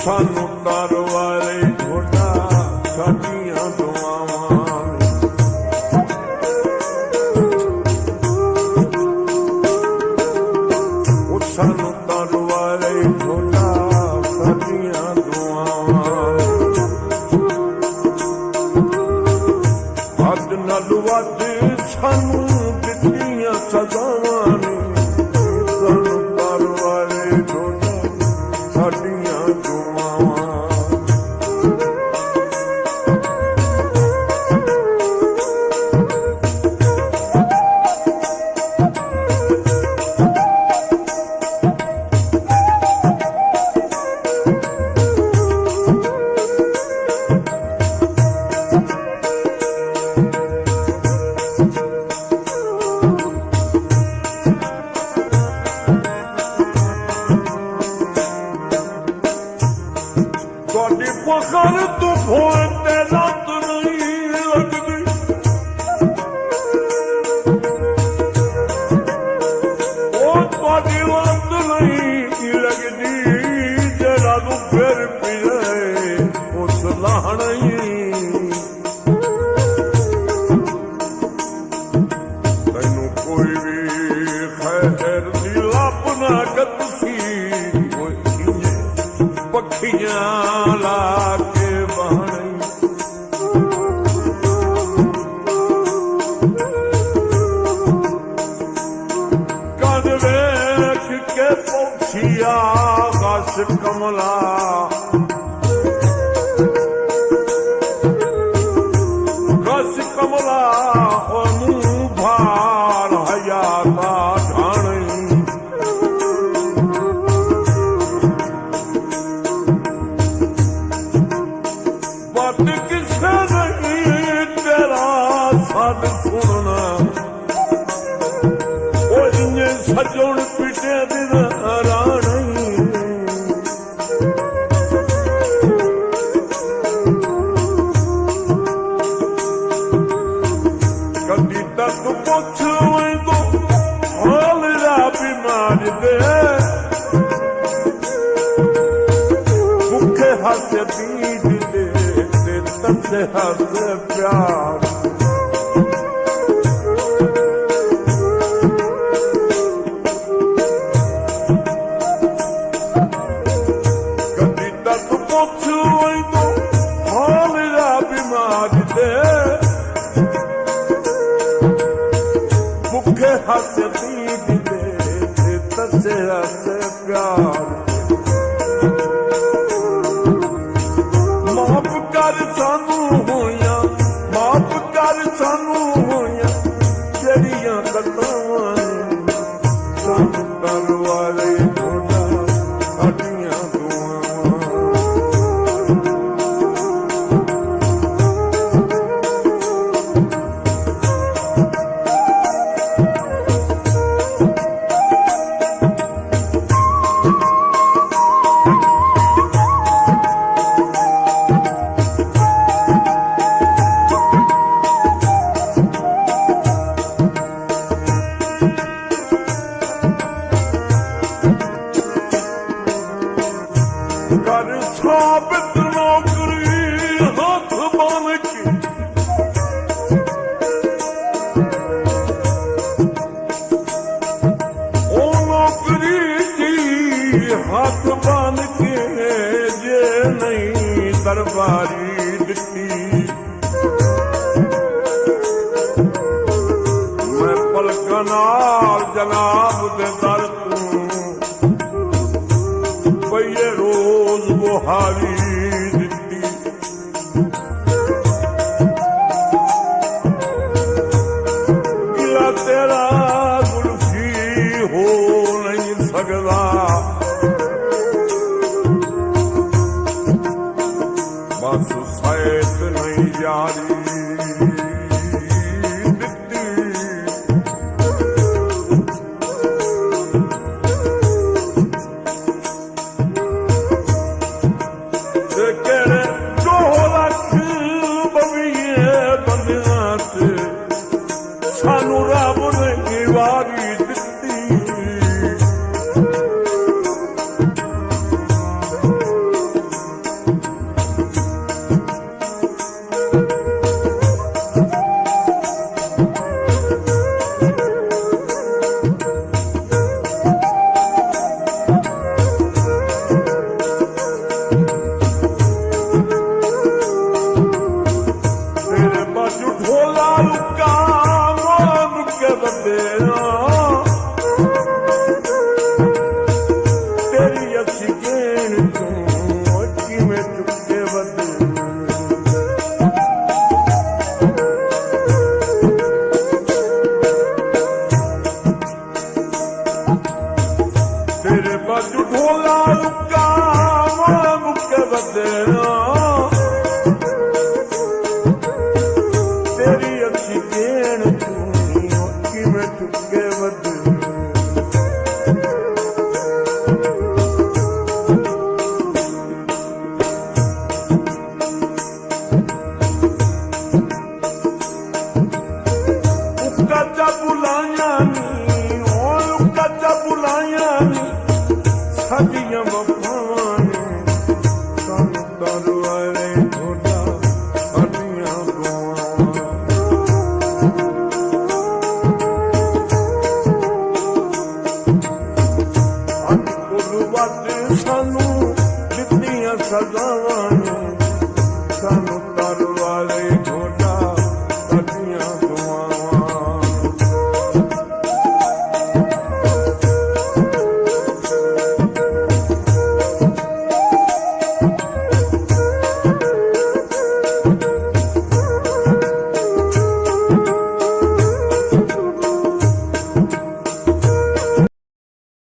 ਸਾਨੂੰ ਦਰ ਵਾਲੇ ਢੋਡਾ ਸਾਡੀਆਂ ਦੁਆਵਾਂ ਨੇ। ਉਹ ਸਾਨੂੰ ਦਰ ਵਾਲੇ ਢੋਡਾ ਸਾਡੀਆਂ ਦੁਆਵਾਂ ਨੇ। ਹੱਦ ਨਾਲ ਵੱਧ ਸਾਨੂੰ ਦਿੱਤੀਆਂ ਸਜ਼ਾਵਾਂ ਨੇ। ਸਾਨੂੰ ਦਰ ਵਾਲੇ ਢੋਡਾ ਸਾਡੀਆਂ ਦੁਆਵਾਂ। ਤੁਹਾਡੀ ਫਖਰ ਤੋਂ ਫੋਨ ਤੇ ਲੱਤ ਨਹੀਂ ਲੱਗਦੀ। ਉਹ ਤੁਹਾਡੀ ਲੱਤ ਨਹੀਂ ਲੱਗਦੀ। ਜਿਹੜਾ ਨੂੰ ਫਿਰ ਪੀਏ ਉਸ ਲਾਹਣ ਤੈਨੂੰ ਕੋਈ ਵੀ ਖੈਰ ਦੀ ਲੱਭ ਨਾ ਕੱਤੀ। ਪੱਖੀਆਂ ਲਾ ਕੇ ਬਾਣੀ ਕੰਨ ਵੇਖ ਕੇ ਪੌਛੀਆ ਗਸ ਕਮਲਾ। ਗਸ ਕਮਲਾ ਉਹਨੂੰ ਭਾਰ ਹਯਾਤਾ ਢਾਣੀ। ਵੱਧ ਕਿਸੇ ਨਹੀਂ ਤੇਰਾ ਸੱਦ ਸੁਣਨਾ। ਉਹ ਇੰਨੇ ਸੱਜਣ ਪਿੱਟੇ ਦਿਨ ਰਾਣੀ। ਕਦੀ ਤੱਕ ਪੁੱਛ ਵੈਂਦੋ ਹਾਲ ਦਾ ਬਿਮਾਰ ਦੇ। ਭੁੱਖੇ ਹੱਸਦੀ ਦਿਲੇ ਤਸੇ ਹੱਸ ਪਿਆਰ। ਕਦੀ ਤੱਕ ਪੁੱਛ ਵੈਂਦੋ ਹਾਲ ਦਾ ਬਿਮਾਰ ਦੇ। ਭੁੱਖੇ ਹੱਸਦੀ ਦਿਲੇ ਤਸੇ ਹੱਸ ਪਿਆਰ। ਮਾਫ ਕਰ ਸਾਨੂੰ ਹੋਈਆਂ, ਮਾਫ ਕਰ ਸਾਨੂੰ ਹੋਈਆਂ ਜਿਹੜੀਆਂ ਗੱਲਾਂ ਨੇ। ਸਾਨੂੰ ਦਰ ਵਾਲੇ ਢੋਡਾ ਸਾਡੀਆਂ ਦੁਆਵਾਂ। ਕਰ ਸਾਬਤ ਨੌਕਰੀ ਹੱਥ ਬਨ ਕੇ। ਉਹ ਨੌਕਰੀ ਦੀ ਹੱਥ ਬਨ ਕੇ ਜੇ ਨਹੀਂ ਦਰਬਾਰੀ ਦਿੱਤੀ। ਮੈਂ ਪਲਕਾਂ ਨਾਲ ਜਨਾਬ ਦੇ ਦਰ ਤੂੰ ਪਈਏ ਰੋਜ਼ ਬੁਹਾਰੀ ਦਿੱਤੀ। ਗਿਲਾ ਤੇਰਾ ਗੁਲਫੀ ਹੋ ਨਹੀਂ ਸਕਦਾ। ਬਸ ਸੈਤ ਨਹੀਂ ਜਾਰੀ ਸਾਨੂੰ ਰੱਬ ਨੇ ਵਾਰੀ ਦਿੱਤੀ। ਮੱਝ ਢੋਲਾ ਰੁੱਕਾ ਮੋੜ ਮੁੱਕੇ ਬੱਦੇਰਾ ਤੇਰੀ ਅੱਖੀ ਦੇਣ ਤੂੰ ਕਿਵੇਂ ਚੁੱਕੇ ਬੱਦੇ ਕੱਚਾ ਬੁਲਾਇਆ ਨੀ ਉਹ ਕੱਚਾ ਬੁਲਾਇਆ ਨੀ ਸਾਡੀਆਂ ਵਫਾਵਾਂ ਨੇ ਸਾਨੂੰ ਦਰਵਾਰੇ ਢੋਲਾ ਸਾਡੀਆਂ ਦੁਆਵਾਂ ਅੱਜ ਕੋਲ ਵੱਟ ਸਾਨੂੰ ਦਿੱਤੀਆਂ ਸਜ਼ਾਵਾਂ